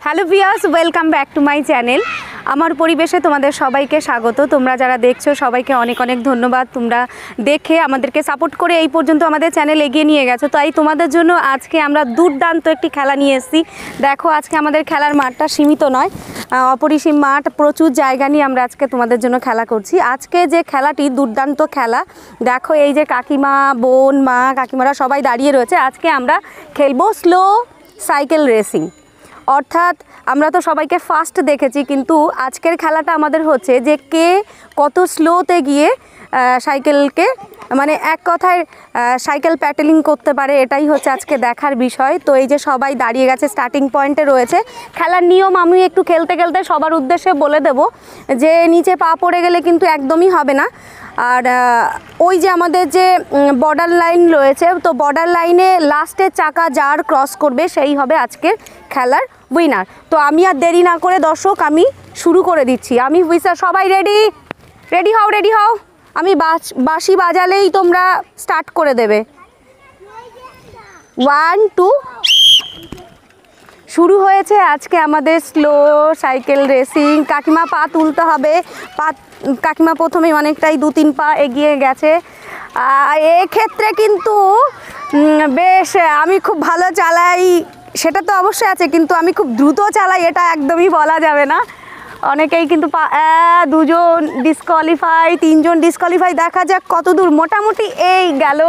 Hello viewers, welcome back to my channel. আমার পরিবেশে তোমাদের সবাইকে স্বাগত। তোমরা যারা দেখছো সবাইকে অনেক অনেক ধন্যবাদ। তোমরা দেখে আমাদেরকে সাপোর্ট করে এই পর্যন্ত আমাদের চ্যানেল এগিয়ে নিয়ে গেছো। তাই তোমাদের জন্য আজকে আমরা দুর্দান্ত একটি খেলা নিয়ে এসেছি। দেখো, আজকে আমাদের খেলার মাঠটা সীমিত নয়, অপরিসীম মাঠ, প্রচুর জায়গা নিয়ে আমরা আজকে তোমাদের জন্য খেলা করছি। আজকে যে খেলাটি দুর্দান্ত খেলা, দেখো এই যে কাকিমা, বোন, মা, কাকিমারা সবাই দাঁড়িয়ে রয়েছে। আজকে আমরা খেলবো স্লো সাইকেল রেসিং। অর্থাৎ আমরা তো সবাইকে ফাস্ট দেখেছি, কিন্তু আজকের খেলাটা আমাদের হচ্ছে যে কে কত স্লোতে গিয়ে সাইকেলকে, মানে এক কথায় সাইকেল প্যাডেলিং করতে পারে, এটাই হচ্ছে আজকে দেখার বিষয়। তো এই যে সবাই দাঁড়িয়ে গেছে, স্টার্টিং পয়েন্টে রয়েছে। খেলার নিয়ম আমি একটু খেলতে খেলতে সবার উদ্দেশ্যে বলে দেব যে নিচে পা পড়ে গেলে কিন্তু একদমই হবে না। আর ওই যে আমাদের যে বর্ডার লাইন রয়েছে, তো বর্ডার লাইনে লাস্টের চাকা যার ক্রস করবে সেই হবে আজকের খেলার উইনার। তো আমি আর দেরি না করে দর্শক আমি শুরু করে দিচ্ছি। আমি হুইসার, সবাই রেডি হও। আমি বাঁশি বাজালেই তোমরা স্টার্ট করে দেবে। 1 2 শুরু হয়েছে আজকে আমাদের স্লো সাইকেল রেসিং। কাকিমা পা তুলতে হবে, কাকিমা প্রথমেই অনেকটাই 2-3 পা এগিয়ে গেছে। এক্ষেত্রে কিন্তু বেশ আমি খুব ভালো চালাই সেটা তো অবশ্যই আছে, কিন্তু আমি খুব দ্রুত চালাই এটা একদমই বলা যাবে না। অনেকেই কিন্তু দুজন ডিসকোয়ালিফাই, 3 জন ডিসকোয়ালিফাই। দেখা যাক কত দূর, মোটামুটি এই গেল।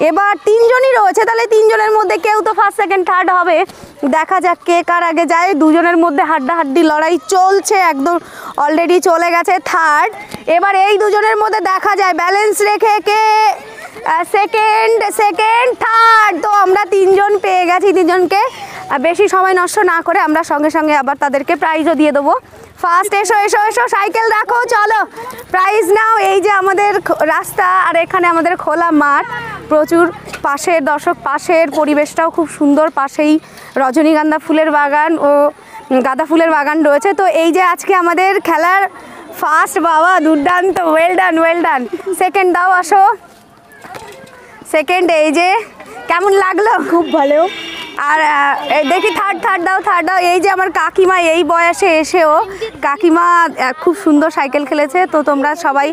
এবার 3 জনই রয়েছে, তাহলে 3 জনের মধ্যে কেউ তো ফার্স্ট সেকেন্ড থার্ড হবে। দেখা যাক কে কার আগে যায়। 2 জনের মধ্যে হাড্ডাহাড্ডি লড়াই চলছে, একদম অলরেডি চলে গেছে থার্ড। এবার এই 2 জনের মধ্যে দেখা যায় ব্যালেন্স রেখে কে সেকেন্ড থার্ড। তো আমরা 3 জন পেয়ে গেছি। 3 জনকে বেশি সময় নষ্ট না করে আমরা সঙ্গে সঙ্গে আবার তাদেরকে প্রাইজও দিয়ে দেবো। ফার্স্ট এসো সাইকেল রাখো, চলো প্রাইজ নাও। এই যে আমাদের রাস্তা, আর এখানে আমাদের খোলা মাঠ, প্রচুর পাশের দর্শক, পাশের পরিবেশটাও খুব সুন্দর। পাশেই রজনীগন্ধা ফুলের বাগান ও গাঁদা ফুলের বাগান রয়েছে। তো এই যে আজকে আমাদের খেলার ফার্স্ট, বাবা দুর্দান্ত, ওয়েল ডান। সেকেন্ড দাও, আসো সেকেন্ড। এই যে কেমন লাগলো? খুব ভালো। আর দেখি থার্ড দাও। এই যে আমার কাকিমা, এই বয়সে এসেও কাকিমা খুব সুন্দর সাইকেল খেলেছে। তো তোমরা সবাই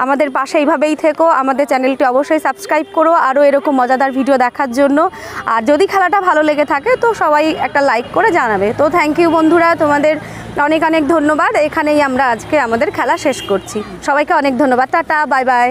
আমাদের পাশে এইভাবেই থেকো, আমাদের চ্যানেলটি অবশ্যই সাবস্ক্রাইব করো আরও এরকম মজাদার ভিডিও দেখার জন্য। আর যদি খেলাটা ভালো লেগে থাকে তো সবাই একটা লাইক করে জানাবে। তো থ্যাংক ইউ বন্ধুরা, তোমাদের অনেক অনেক ধন্যবাদ। এখানেই আমরা আজকে আমাদের খেলা শেষ করছি। সবাইকে অনেক ধন্যবাদ, টাটা, বাই বাই।